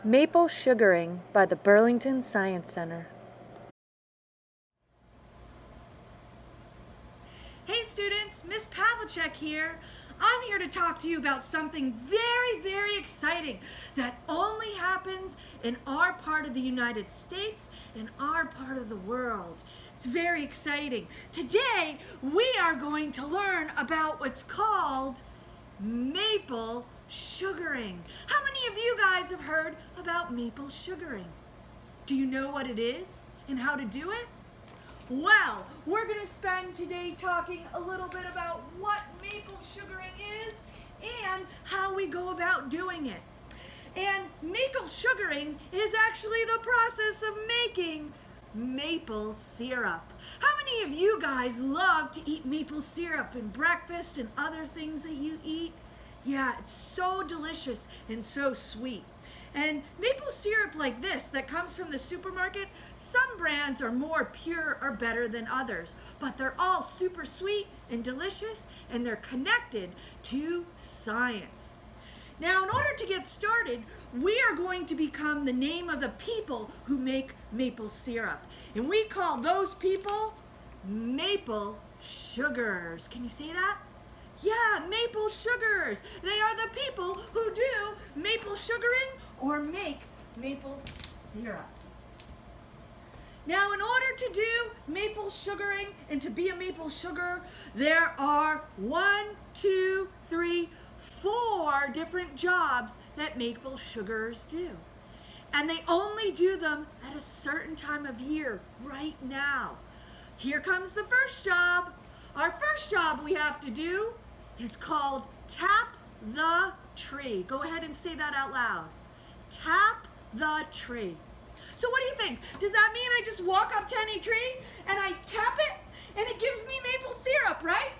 Maple Sugaring by the Burlington Science Center. Hey students, Miss Pavlicek here. I'm here to talk to you about something very, very exciting that only happens in our part of the United States, in our part of the world. It's very exciting. Today, we are going to learn about what's called maple sugaring. How many of you guys have heard about maple sugaring? Do you know what it is and how to do it? Well, we're going to spend today talking a little bit about what maple sugaring is and how we go about doing it. And maple sugaring is actually the process of making maple syrup. How many of you guys love to eat maple syrup in breakfast and other things that you eat? Yeah, it's so delicious and so sweet. And maple syrup like this that comes from the supermarket, some brands are more pure or better than others, but they're all super sweet and delicious, and they're connected to science. Now, in order to get started, we are going to become the name of the people who make maple syrup. And we call those people maple sugars. Can you say that? Yeah, maple sugars. They are the people who do maple sugaring or make maple syrup. Now, in order to do maple sugaring and to be a maple sugar, there are 4 different jobs that maple sugars do. And they only do them at a certain time of year, right now. Here comes the first job. Our first job we have to do is called tap the tree. Go ahead and say that out loud. Tap the tree. So what do you think? Does that mean I just walk up to any tree and I tap it and it gives me maple syrup, right?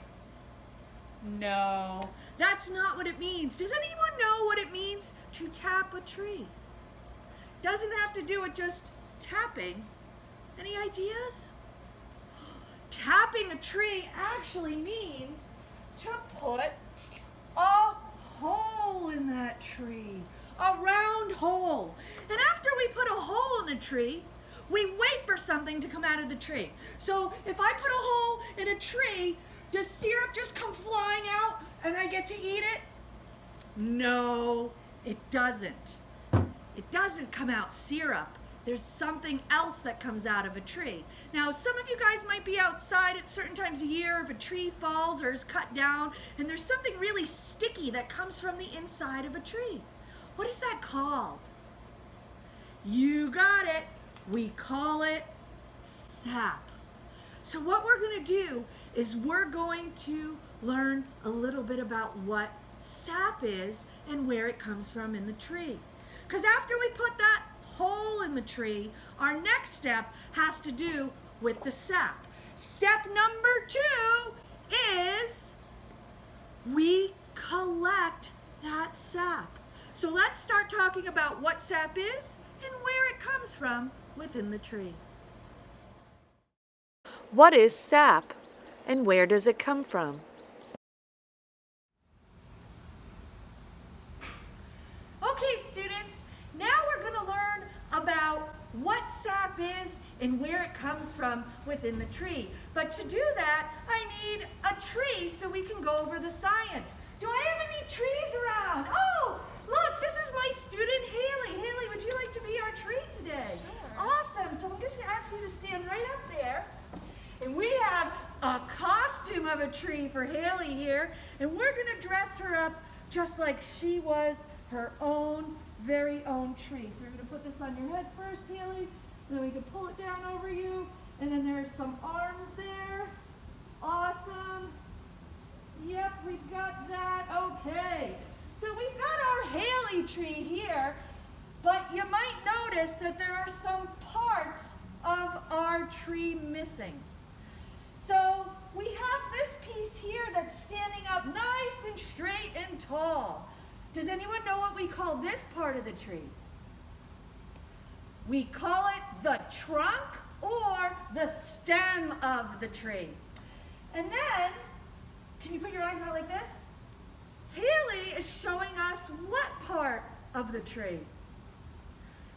No, that's not what it means. Does anyone know what it means to tap a tree? Doesn't have to do with just tapping. Any ideas? Tapping a tree actually means to put a hole in that tree, a round hole. And after we put a hole in a tree, we wait for something to come out of the tree. So if I put a hole in a tree, does syrup just come flying out and I get to eat it? No, it doesn't. It doesn't come out syrup. There's something else that comes out of a tree. Now, some of you guys might be outside at certain times of year if a tree falls or is cut down, and there's something really sticky that comes from the inside of a tree. What is that called? You got it. We call it sap. So what we're going to do is we're going to learn a little bit about what sap is and where it comes from in the tree. Because after we put that hole in the tree, our next step has to do with the sap. Step number 2 is we collect that sap. So let's start talking about what sap is and where it comes from within the tree. What is sap and where does it come from? Okay, students, now we're going to learn about what sap is and where it comes from within the tree. But to do that, I need a tree so we can go over the science. Do I have any trees around? Oh, look, this is my student Haley. Haley, would you like to be our tree today? Sure. Awesome. So I'm just going to ask you to stand right up there. And we have a costume of a tree for Haley here, and we're going to dress her up just like she was her own very own tree. So we're going to put this on your head first, Haley, and then we can pull it down over you, and then there's some arms there. Awesome. Yep, we've got that. Okay. So we've got our Haley tree here, but you might notice that there are some parts of our tree missing. So we have this piece here that's standing up nice and straight and tall. Does anyone know what we call this part of the tree? We call it the trunk or the stem of the tree. And then, can you put your arms out like this? Haley is showing us what part of the tree?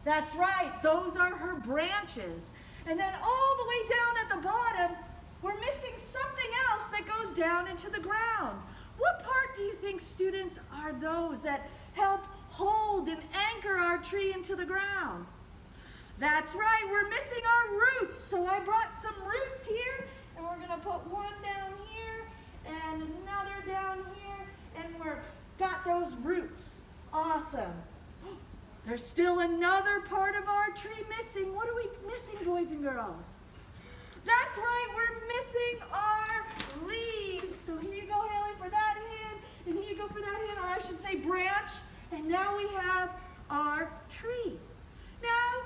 That's right, those are her branches. And then all the way down at the bottom, we're missing something else that goes down into the ground. What part do you think, students, are those that help hold and anchor our tree into the ground? That's right, we're missing our roots. So I brought some roots here, and we're gonna put one down here and another down here, and we're got those roots. Awesome. There's still another part of our tree missing. What are we missing, boys and girls? That's right, we're missing our leaves. So here you go, Haley, for that hand, and here you go for that hand, or I should say branch. And now we have our tree. Now,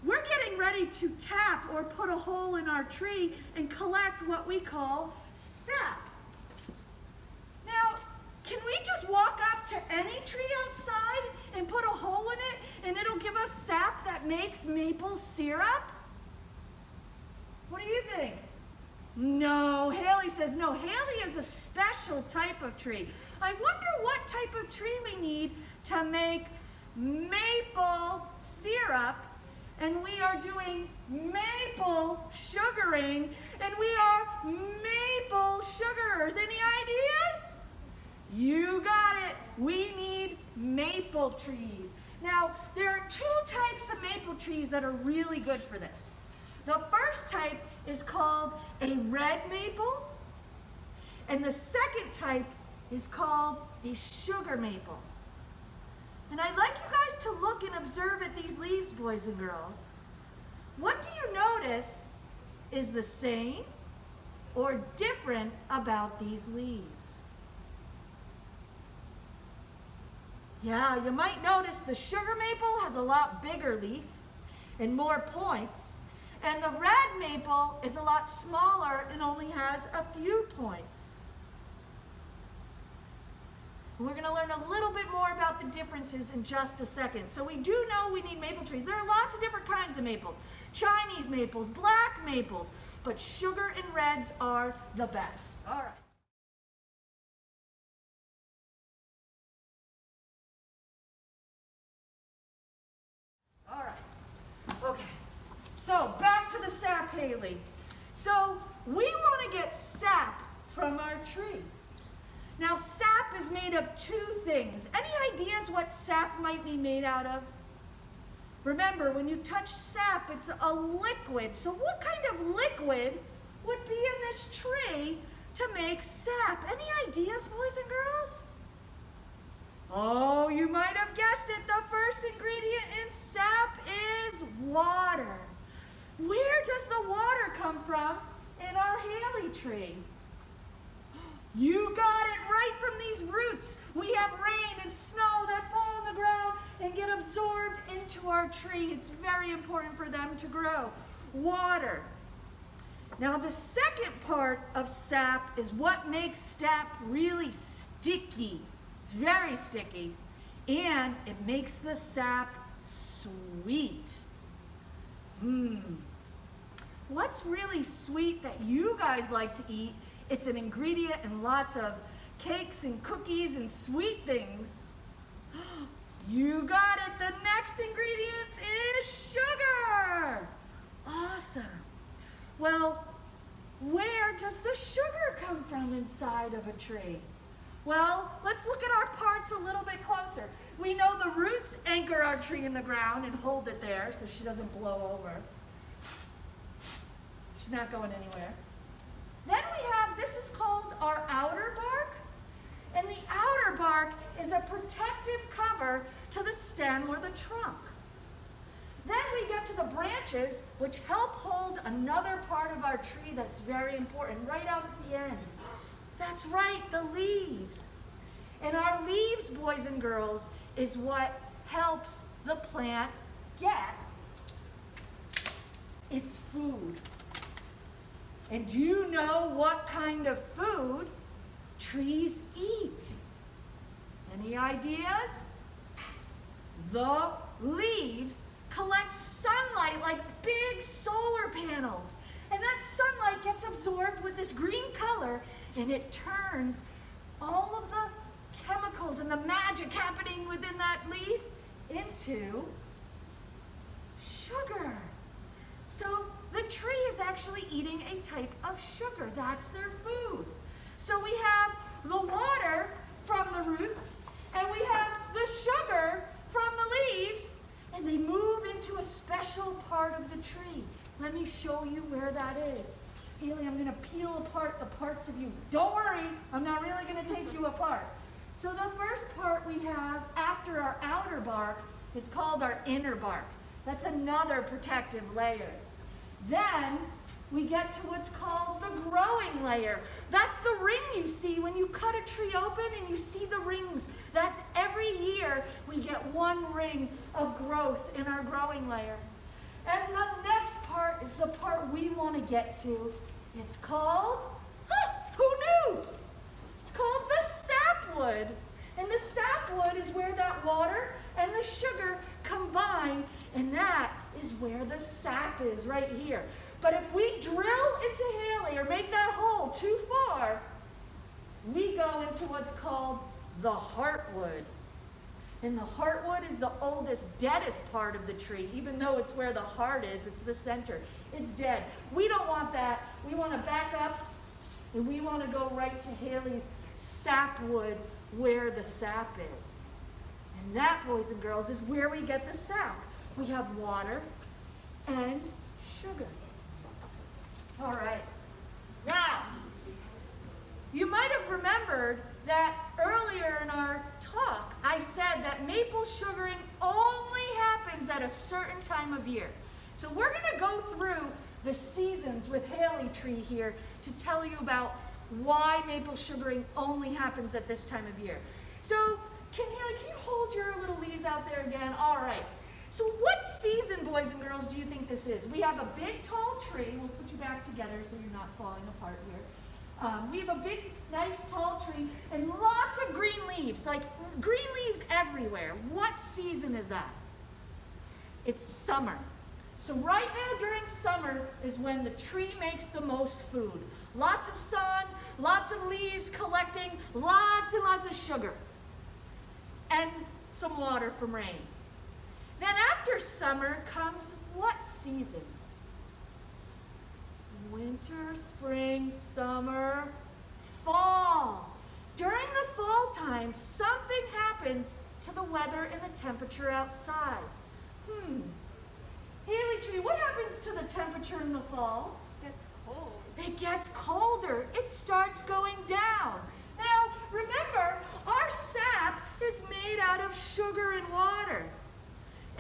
we're getting ready to tap or put a hole in our tree and collect what we call sap. Now, can we just walk up to any tree outside and put a hole in it and it'll give us sap that makes maple syrup? What do you think? No, Haley says no. Haley is a special type of tree. I wonder what type of tree we need to make maple syrup. And we are doing maple sugaring, and we are maple sugarers. Any ideas? You got it. We need maple trees. Now, there are two types of maple trees that are really good for this. The first type is called a red maple, and the second type is called a sugar maple. And I'd like you guys to look and observe at these leaves, boys and girls. What do you notice is the same or different about these leaves? Yeah, you might notice the sugar maple has a lot bigger leaf and more points, and the red maple is a lot smaller and only has a few points. We're going to learn a little bit more about the differences in just a second. So we do know we need maple trees. There are lots of different kinds of maples. Chinese maples, black maples, but sugar and reds are the best. All right. All right. Okay. So back to the sap, Haley. So we want to get sap from our tree. Now, sap is made of two things. Any ideas what sap might be made out of? Remember, when you touch sap, it's a liquid. So what kind of liquid would be in this tree to make sap? Any ideas, boys and girls? Oh, you might have guessed it. The first ingredient in sap is water. Where does the water come from in our Haley tree? You got it, right from these roots. We have rain and snow that fall on the ground and get absorbed into our tree. It's very important for them to grow. Water. Now the second part of sap is what makes sap really sticky. It's very sticky, and it makes the sap sweet. What's really sweet that you guys like to eat? It's an ingredient in lots of cakes and cookies and sweet things. You got it. The next ingredient is sugar. Awesome. Well, where does the sugar come from inside of a tree? Well, let's look at our parts a little bit closer. We know the roots anchor our tree in the ground and hold it there so she doesn't blow over. She's not going anywhere. Then we have, this is called our outer bark. And the outer bark is a protective cover to the stem or the trunk. Then we get to the branches, which help hold another part of our tree that's very important, right out at the end. That's right, the leaves. And our leaves, boys and girls, is what helps the plant get its food. And do you know what kind of food trees eat? Any ideas? The leaves collect sunlight like big solar panels. And that sunlight gets absorbed with this green color, and it turns all of the chemicals and the magic happening within that leaf into actually eating a type of sugar. That's their food. So we have the water from the roots, and we have the sugar from the leaves, and they move into a special part of the tree. Let me show you where that is. Haley, I'm going to peel apart the parts of you. Don't worry, I'm not really going to take you apart. So the first part we have after our outer bark is called our inner bark. That's another protective layer. Then we get to what's called the growing layer. That's the ring you see when you cut a tree open and you see the rings. That's every year we get one ring of growth in our growing layer. And the next part is the part we want to get to. It's called, who knew? It's called the sapwood. And the sapwood is where that water and the sugar combine, and that is where the sap is, right here. But if we drill into Haley or make that hole too far, we go into what's called the heartwood. And the heartwood is the oldest, deadest part of the tree. Even though it's where the heart is, it's the center. It's dead. We don't want that. We want to back up, and we want to go right to Haley's sapwood, where the sap is. And that, boys and girls, is where we get the sap. We have water and sugar. All right. Now, you might have remembered that earlier in our talk, I said that maple sugaring only happens at a certain time of year. So we're going to go through the seasons with Haley Tree here to tell you about why maple sugaring only happens at this time of year. So, Haley, can you hold your little leaves out there again? All right. So what season, boys and girls, do you think this is? We have a big, tall tree. We'll put you back together so you're not falling apart here. We have a big, nice, tall tree and lots of green leaves, like green leaves everywhere. What season is that? It's summer. So right now during summer is when the tree makes the most food. Lots of sun, lots of leaves collecting, lots and lots of sugar, and some water from rain. Then after summer comes what season? Winter, spring, summer, fall. During the fall time, something happens to the weather and the temperature outside. Haley Tree, what happens to the temperature in the fall? It gets cold. It gets colder. It starts going down. Now, remember, our sap is made out of sugar and water.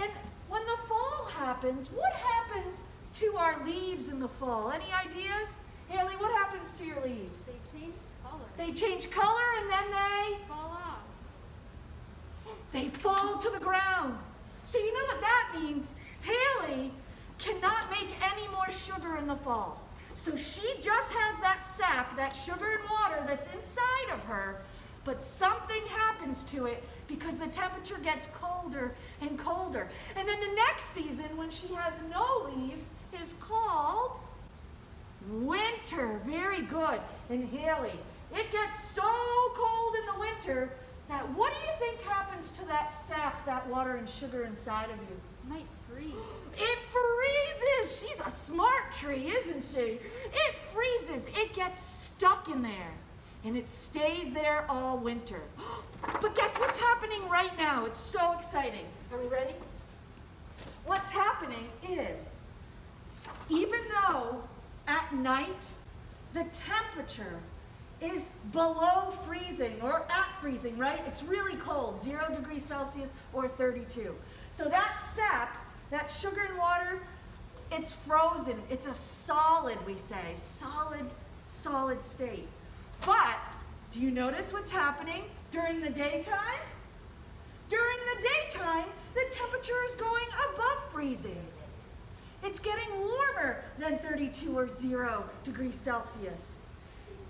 And when the fall happens, what happens to our leaves in the fall? Any ideas? Haley, what happens to your leaves? They change color. They change color and then they Fall off. they fall to the ground. So you know what that means? Haley cannot make any more sugar in the fall. So she just has that sap, that sugar and water that's inside of her, but something happens to it because the temperature gets colder and colder. And then the next season, when she has no leaves, is called winter. Very good. And Haley, it gets so cold in the winter that what do you think happens to that sap, that water and sugar inside of you? It might freeze. It freezes. She's a smart tree, isn't she? It freezes. It gets stuck in there. And it stays there all winter. But guess what's happening right now? It's so exciting. Are we ready? What's happening is, even though at night the temperature is below freezing or at freezing, right? It's really cold, 0 degrees Celsius or 32. So that sap, that sugar and water, it's frozen. It's a solid, we say, solid state. But do you notice what's happening during the daytime? During the daytime, the temperature is going above freezing. It's getting warmer than 32 or 0 degrees Celsius.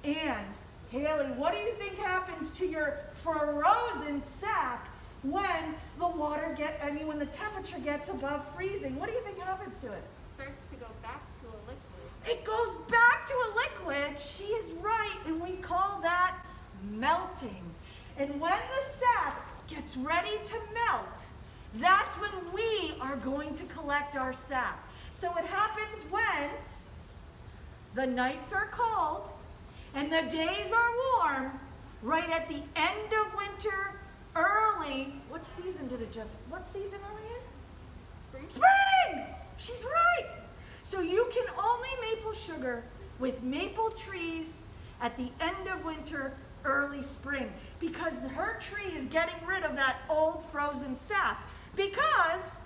And Haley, what do you think happens to your frozen sap when when the temperature gets above freezing? What do you think happens to it? It starts to go back to a liquid. It goes back to a liquid. She is right, and we call that melting. And when the sap gets ready to melt, that's when we are going to collect our sap. So it happens when the nights are cold, and the days are warm, right at the end of winter, early, what season are we in? Spring. Spring! She's right! So you can only maple sugar with maple trees at the end of winter, early spring, because her tree is getting rid of that old frozen sap. Because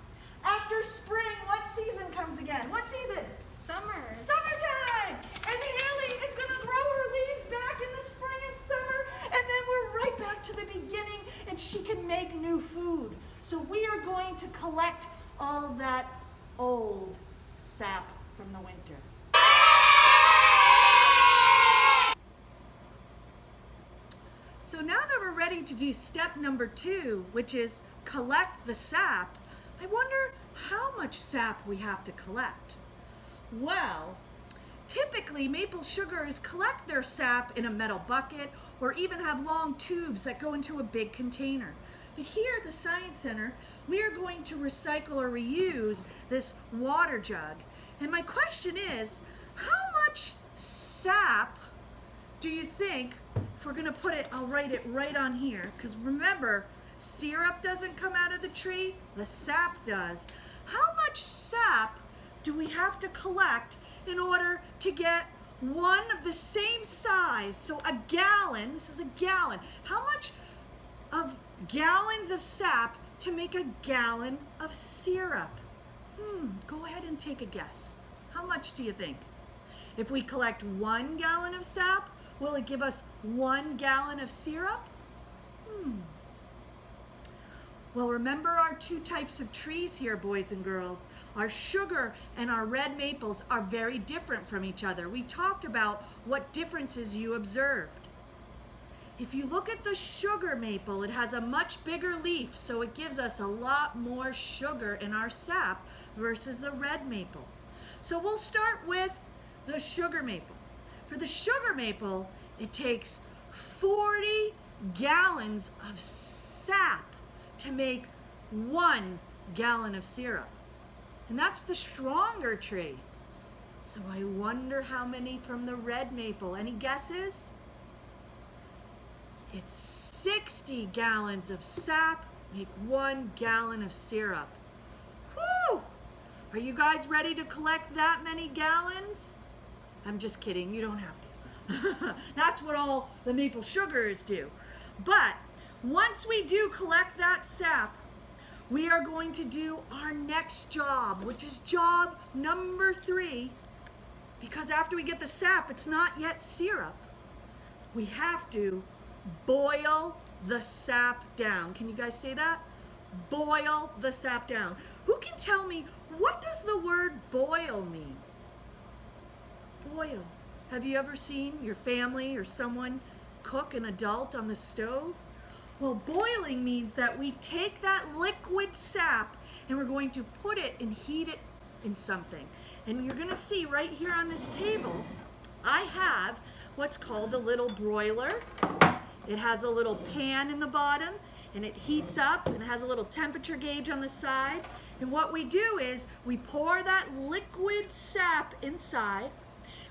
after spring, what season comes again? What season? Summer. Summertime! And Haley is gonna grow her leaves back in the spring and summer, and then we're right back to the beginning, and she can make new food. So we are going to collect all that old sap from the winter. So now that we're ready to do step number 2, which is collect the sap, I wonder how much sap we have to collect. Well, typically maple sugars collect their sap in a metal bucket or even have long tubes that go into a big container. But here at the Science Center, we are going to recycle or reuse this water jug. And my question is, how much sap do you think, if we're gonna put it, I'll write it right on here, because remember, syrup doesn't come out of the tree, the sap does. How much sap do we have to collect in order to get one of the same size? So a gallon, this is a gallon. How much of gallons of sap to make a gallon of syrup? Go ahead and take a guess. How much do you think? If we collect 1 gallon of sap, will it give us 1 gallon of syrup? Well, remember our 2 types of trees here, boys and girls. Our sugar and our red maples are very different from each other. We talked about what differences you observed. If you look at the sugar maple, it has a much bigger leaf, so it gives us a lot more sugar in our sap versus the red maple. So we'll start with the sugar maple. For the sugar maple, it takes 40 gallons of sap to make 1 gallon of syrup. And that's the stronger tree. So I wonder how many from the red maple. Any guesses? It's 60 gallons of sap make 1 gallon of syrup. Whew! Are you guys ready to collect that many gallons? I'm just kidding, you don't have to. That's what all the maple sugars do. But once we do collect that sap, we are going to do our next job, which is job number 3. Because after we get the sap, it's not yet syrup. We have to boil the sap down. Can you guys say that? Boil the sap down. Who can tell me, what does the word boil mean? Boil. Have you ever seen your family or someone cook, an adult, on the stove? Well, boiling means that we take that liquid sap and we're going to put it and heat it in something. And you're gonna see right here on this table, I have what's called a little broiler. It has a little pan in the bottom and it heats up and it has a little temperature gauge on the side. And what we do is we pour that liquid sap inside,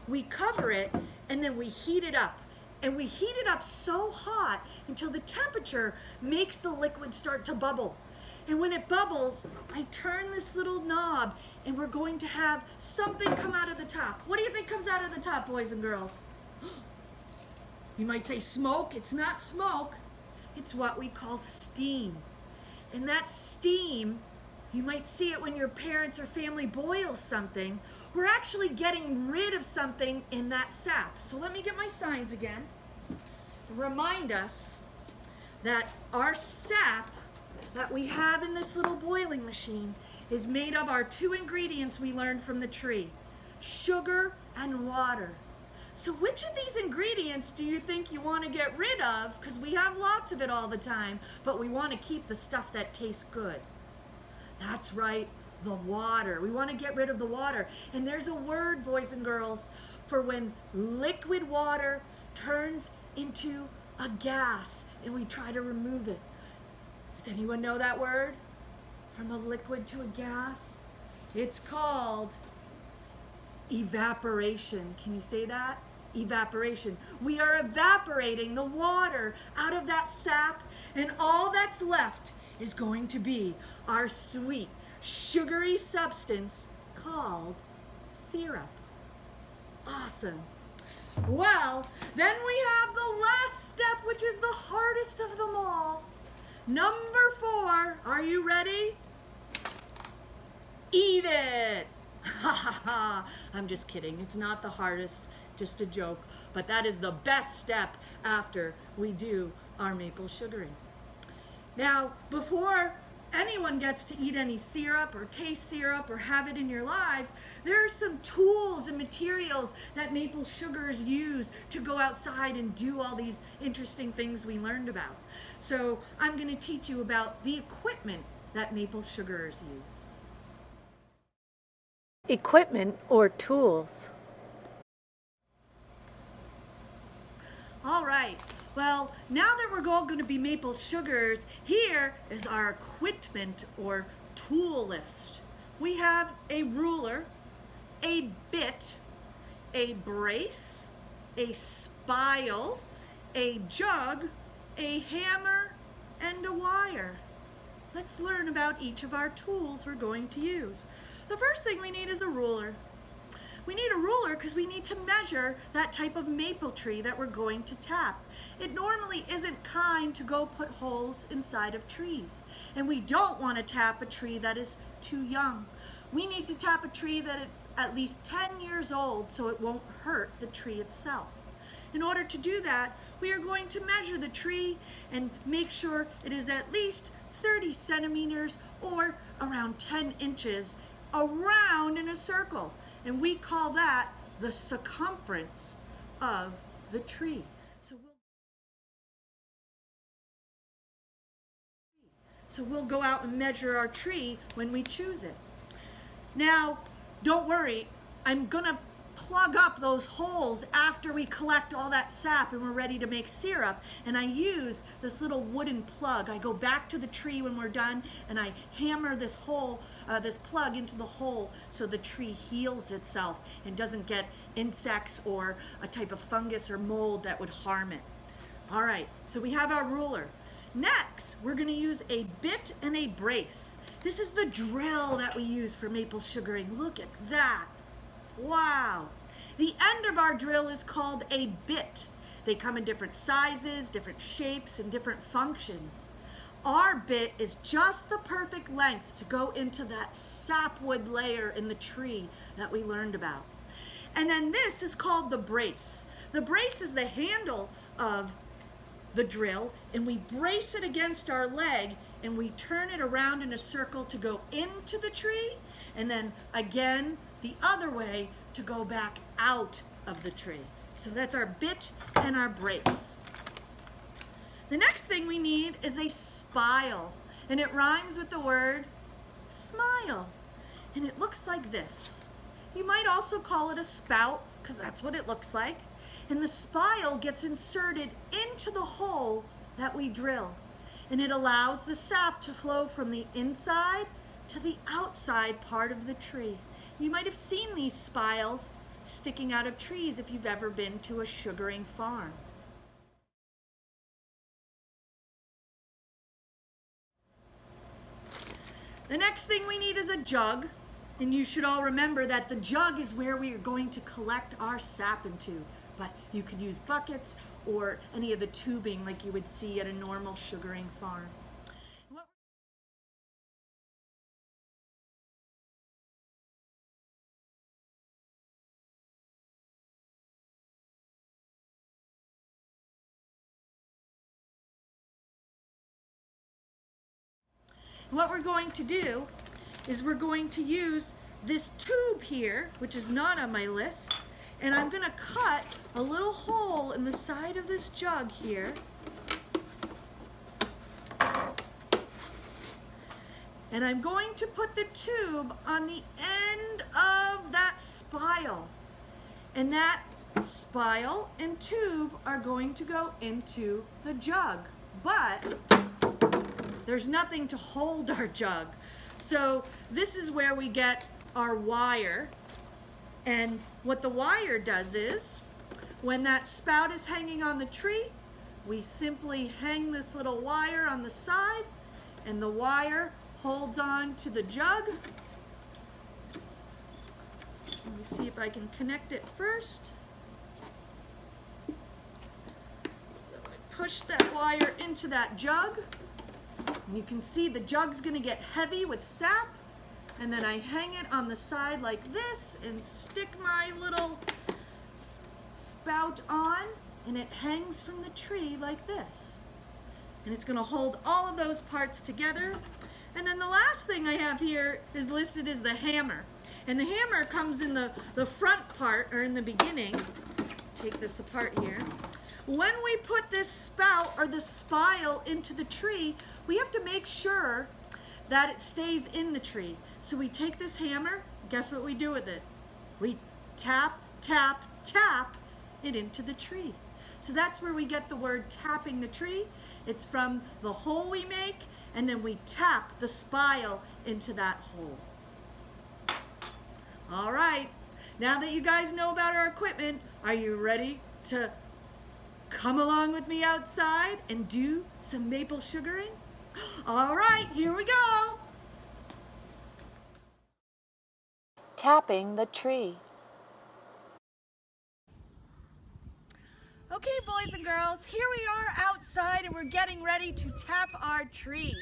we cover it, and then we heat it up. And we heat it up so hot until the temperature makes the liquid start to bubble. And when it bubbles, I turn this little knob and we're going to have something come out of the top. What do you think comes out of the top, boys and girls? You might say smoke. It's not smoke. It's what we call steam. And that steam, you might see it when your parents or family boils something. We're actually getting rid of something in that sap. So let me get my signs again. Remind us that our sap that we have in this little boiling machine is made of our 2 ingredients we learned from the tree, sugar and water. So which of these ingredients do you think you want to get rid of? Because we have lots of it all the time, but we want to keep the stuff that tastes good. That's right, the water. We want to get rid of the water. And there's a word, boys and girls, for when liquid water turns into a gas and we try to remove it. Does anyone know that word? From a liquid to a gas? It's called evaporation. Can you say that? Evaporation. We are evaporating the water out of that sap, and all that's left is going to be our sweet, sugary substance called syrup. Awesome. Well, then we have the last step, which is the hardest of them all. Number 4. Are you ready? Eat it. Ha ha ha. I'm just kidding. It's not the hardest, just a joke. But that is the best step after we do our maple sugaring. Now, before anyone gets to eat any syrup or taste syrup or have it in your lives, there are some tools and materials that maple sugars use to go outside and do all these interesting things we learned about. So I'm going to teach you about the equipment that maple sugars use. Equipment or tools. All right. Well, now that we're all going to be maple sugars, here is our equipment or tool list. We have a ruler, a bit, a brace, a spile, a jug, a hammer, and a wire. Let's learn about each of our tools we're going to use. The first thing we need is a ruler. We need a ruler because we need to measure that type of maple tree that we're going to tap. It normally isn't kind to go put holes inside of trees. And we don't want to tap a tree that is too young. We need to tap a tree that is at least 10 years old so it won't hurt the tree itself. In order to do that, we are going to measure the tree and make sure it is at least 30 centimeters or around 10 inches around in a circle. And we call that the circumference of the tree. So we'll go out and measure our tree when we choose it. Now, don't worry, I'm gonna plug up those holes after we collect all that sap and we're ready to make syrup. And I use this little wooden plug. I go back to the tree when we're done and I hammer this plug into the hole so the tree heals itself and doesn't get insects or a type of fungus or mold that would harm it. All right, so we have our ruler. Next, we're gonna use a bit and a brace. This is the drill that we use for maple sugaring. Look at that. Wow. The end of our drill is called a bit. They come in different sizes, different shapes, and different functions. Our bit is just the perfect length to go into that sapwood layer in the tree that we learned about. And then this is called the brace. The brace is the handle of the drill, and we brace it against our leg and we turn it around in a circle to go into the tree, and then again the other way to go back out of the tree. So that's our bit and our brace. The next thing we need is a spile, and it rhymes with the word smile, and it looks like this. You might also call it a spout because that's what it looks like. And the spile gets inserted into the hole that we drill, and it allows the sap to flow from the inside to the outside part of the tree. You might have seen these spiles sticking out of trees if you've ever been to a sugaring farm. The next thing we need is a jug, and you should all remember that the jug is where we are going to collect our sap into. But you could use buckets or any of the tubing like you would see at a normal sugaring farm. What we're going to do is we're going to use this tube here, which is not on my list, and I'm going to cut a little hole in the side of this jug here. And I'm going to put the tube on the end of that spile. And that spile and tube are going to go into the jug. But there's nothing to hold our jug. So this is where we get our wire. And what the wire does is, when that spout is hanging on the tree, we simply hang this little wire on the side, and the wire holds on to the jug. Let me see if I can connect it first. So I push that wire into that jug, and you can see the jug's gonna get heavy with sap, and then I hang it on the side like this and stick my little spout on, and it hangs from the tree like this. And it's gonna hold all of those parts together. And then the last thing I have here is listed as the hammer. And the hammer comes in the front part, or in the beginning. Take this apart here. When we put this spout or the spile into the tree, we have to make sure that it stays in the tree. So we take this hammer, guess what we do with it? We tap, tap, tap it into the tree. So that's where we get the word tapping the tree. It's from the hole we make, and then we tap the spile into that hole. All right, now that you guys know about our equipment, are you ready to come along with me outside and do some maple sugaring? All right, here we go. Tapping the tree. Okay, boys and girls, here we are outside and we're getting ready to tap our tree.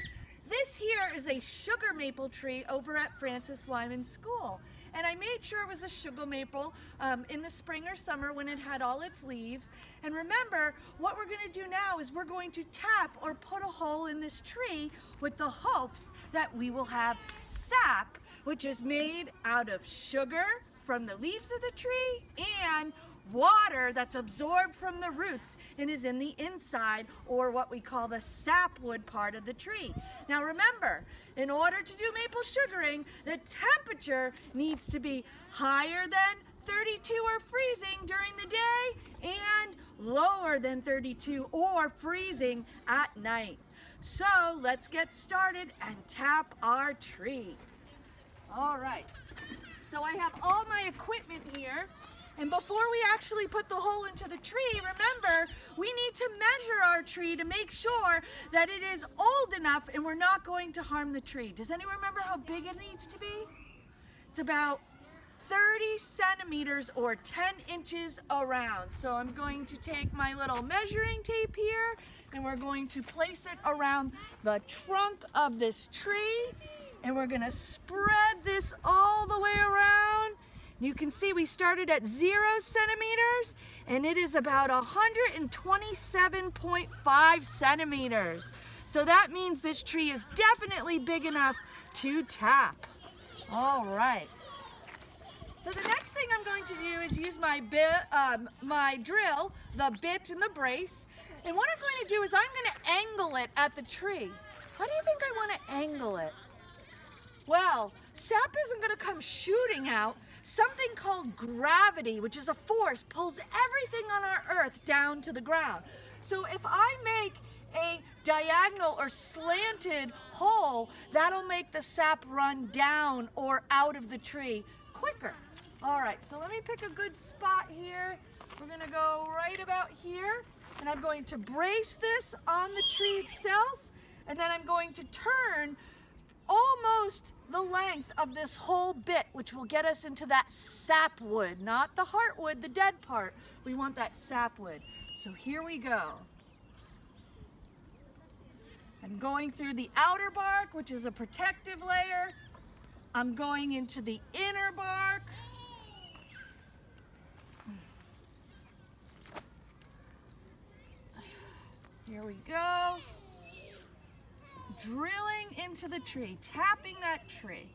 This here is a sugar maple tree over at Francis Wyman School. And I made sure it was a sugar maple in the spring or summer when it had all its leaves. And remember, what we're gonna do now is we're going to tap or put a hole in this tree with the hopes that we will have sap, which is made out of sugar from the leaves of the tree and water that's absorbed from the roots and is in the inside, or what we call the sapwood part of the tree. Now remember, in order to do maple sugaring, the temperature needs to be higher than 32 or freezing during the day and lower than 32 or freezing at night. So let's get started and tap our tree. All right, so I have all my equipment here. And before we actually put the hole into the tree, remember, we need to measure our tree to make sure that it is old enough and we're not going to harm the tree. Does anyone remember how big it needs to be? It's about 30 centimeters or 10 inches around. So I'm going to take my little measuring tape here and we're going to place it around the trunk of this tree. And we're gonna spread this all the way around. You can see we started at 0 centimeters and it is about 127.5 centimeters. So that means this tree is definitely big enough to tap. All right. So the next thing I'm going to do is use my drill, the bit and the brace. And what I'm going to do is I'm going to angle it at the tree. Why do you think I want to angle it? Well, sap isn't going to come shooting out. Something called gravity, which is a force, pulls everything on our earth down to the ground. So if I make a diagonal or slanted hole, that'll make the sap run down or out of the tree quicker. All right, so let me pick a good spot here. We're going to go right about here, and I'm going to brace this on the tree itself, and then I'm going to turn almost the length of this whole bit, which will get us into that sapwood, not the heartwood, the dead part. We want that sapwood. So here we go. I'm going through the outer bark, which is a protective layer. I'm going into the inner bark. Here we go. Drilling into the tree, tapping that tree.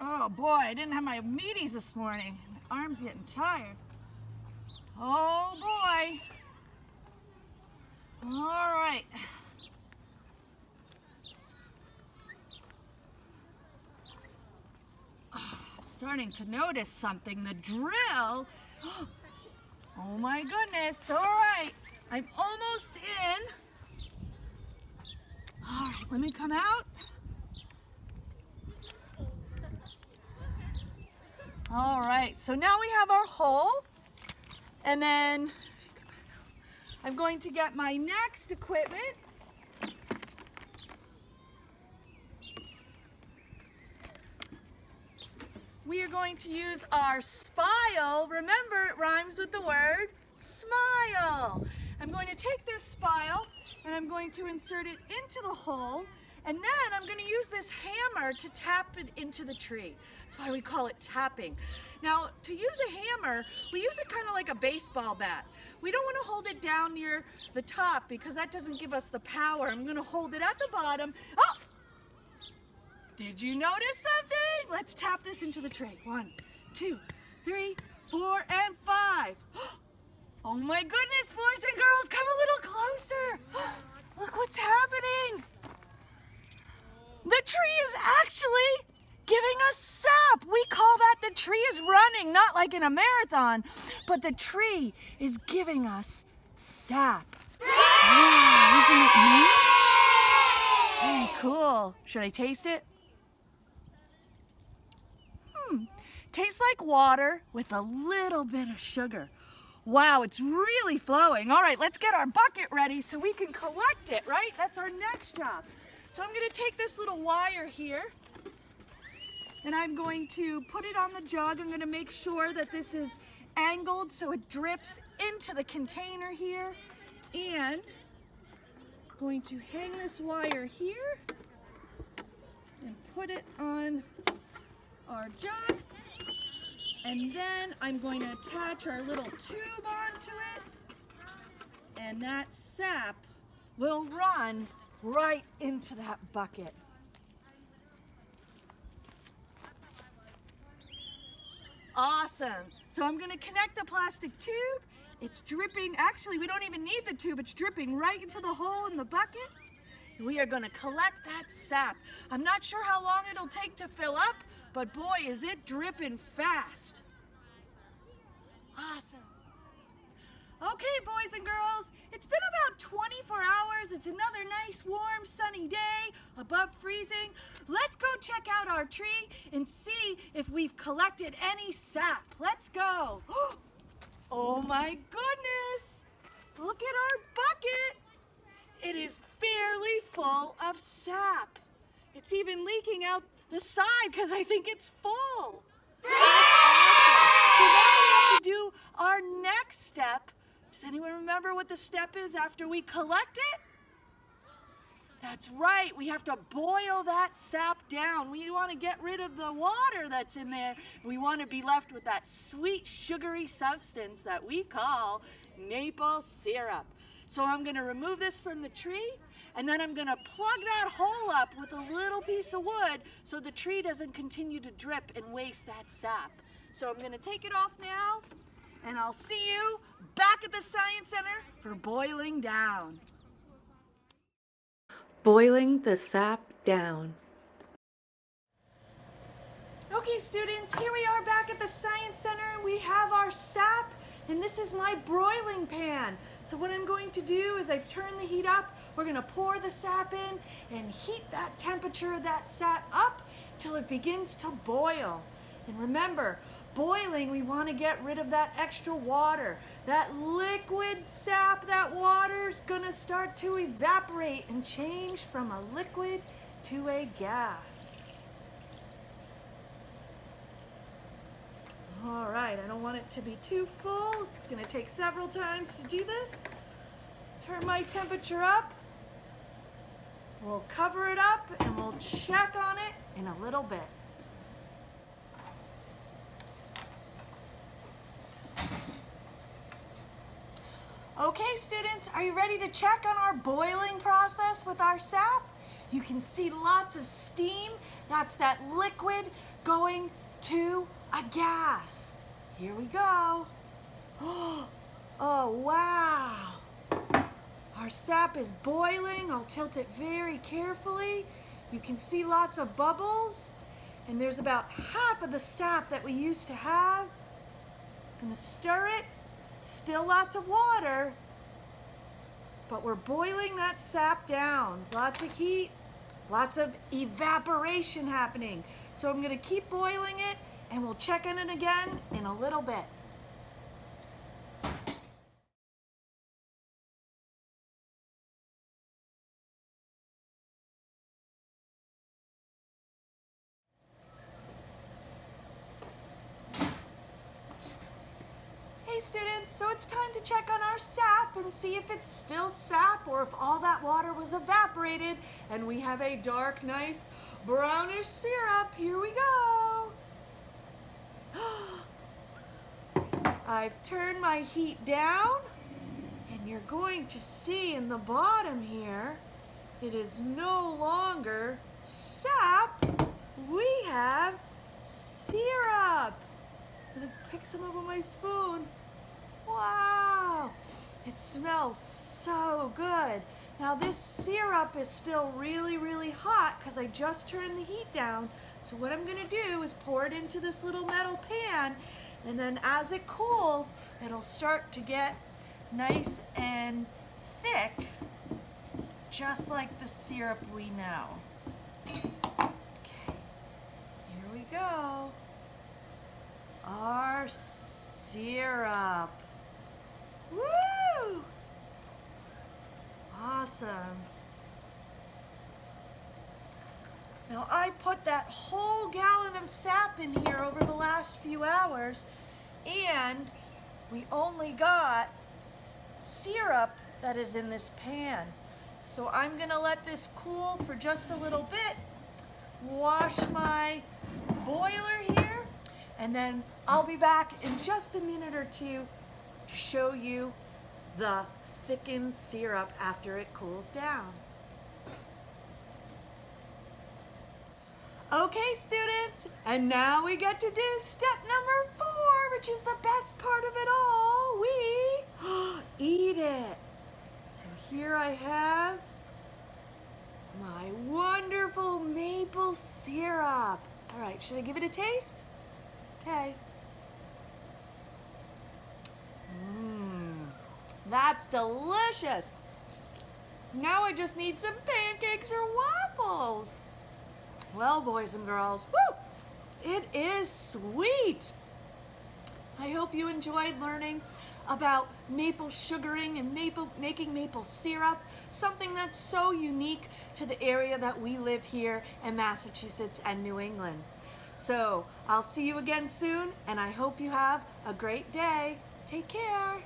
Oh boy, I didn't have my meaties this morning. My arm's getting tired. Oh boy. All right. I'm starting to notice something. The drill. Oh my goodness. All right. I'm almost in. All right, let me come out. All right, so now we have our hole, and then I'm going to get my next equipment. We are going to use our spile. Remember, it rhymes with the word smile. I'm going to take this spile and I'm going to insert it into the hole, and then I'm going to use this hammer to tap it into the tree. That's why we call it tapping. Now, to use a hammer, we use it kind of like a baseball bat. We don't want to hold it down near the top because that doesn't give us the power. I'm going to hold it at the bottom. Oh! Did you notice something? Let's tap this into the tray. 1, 2, 3, 4, and 5. Oh my goodness, boys and girls, come a little closer. Look what's happening. The tree is actually giving us sap. We call that the tree is running, not like in a marathon, but the tree is giving us sap. Wow, isn't it neat? Very cool. Should I taste it? Tastes like water with a little bit of sugar. Wow, it's really flowing. All right, let's get our bucket ready so we can collect it, right? That's our next job. So I'm gonna take this little wire here and I'm going to put it on the jug. I'm gonna make sure that this is angled so it drips into the container here. And I'm going to hang this wire here and put it on our jug. And then I'm going to attach our little tube onto it, and that sap will run right into that bucket. Awesome. So I'm going to connect the plastic tube. It's dripping. Actually, we don't even need the tube. It's dripping right into the hole in the bucket. We are going to collect that sap. I'm not sure how long it'll take to fill up, but boy, is it dripping fast. Awesome. Okay, boys and girls, it's been about 24 hours. It's another nice, warm, sunny day above freezing. Let's go check out our tree and see if we've collected any sap. Let's go. Oh my goodness. Look at our bucket. It is fairly full of sap. It's even leaking out the side because I think it's full. That's awesome. So now we have to do our next step. Does anyone remember what the step is after we collect it? That's right, we have to boil that sap down. We want to get rid of the water that's in there. We want to be left with that sweet, sugary substance that we call maple syrup. So I'm going to remove this from the tree, and then I'm going to plug that hole up with a little piece of wood so the tree doesn't continue to drip and waste that sap. So I'm going to take it off now, and I'll see you back at the Science Center for boiling down. Boiling the sap down. Okay, students, here we are back at the Science Center. We have our sap, and this is my broiling pan. So what I'm going to do is I've turned the heat up. We're going to pour the sap in and heat that temperature of that sap up till it begins to boil. And remember, boiling, we want to get rid of that extra water. That liquid sap, that water is going to start to evaporate and change from a liquid to a gas. All right, I don't want it to be too full. It's going to take several times to do this. Turn my temperature up. We'll cover it up and we'll check on it in a little bit. Okay, students, are you ready to check on our boiling process with our sap? You can see lots of steam. That's that liquid going to a gas. Here we go. Oh, wow. Our sap is boiling. I'll tilt it very carefully. You can see lots of bubbles, and there's about half of the sap that we used to have. I'm gonna stir it. Still lots of water, but we're boiling that sap down. Lots of heat, lots of evaporation happening. So I'm gonna keep boiling it and we'll check in it again in a little bit. Hey students, so it's time to check on our sap and see if it's still sap or if all that water was evaporated and we have a dark, nice brownish syrup. Here we go. I've turned my heat down and you're going to see in the bottom here, it is no longer sap, we have syrup. I'm gonna pick some up with my spoon. Wow, it smells so good. Now this syrup is still really, really hot because I just turned the heat down. So what I'm gonna do is pour it into this little metal pan, and then as it cools, it'll start to get nice and thick, just like the syrup we know. Okay, here we go. Our syrup. Woo! Awesome. Now I put that whole gallon of sap in here over the last few hours, and we only got syrup that is in this pan. So I'm gonna let this cool for just a little bit, wash my boiler here, and then I'll be back in just a minute or two to show you the thickened syrup after it cools down. Okay, students, and now we get to do step number 4, which is the best part of it all. We eat it. So here I have my wonderful maple syrup. All right, should I give it a taste? Okay. That's delicious. Now I just need some pancakes or waffles. Well, boys and girls, woo! It is sweet. I hope you enjoyed learning about maple sugaring and making maple syrup, something that's so unique to the area that we live here in Massachusetts and New England. So I'll see you again soon, and I hope you have a great day. Take care.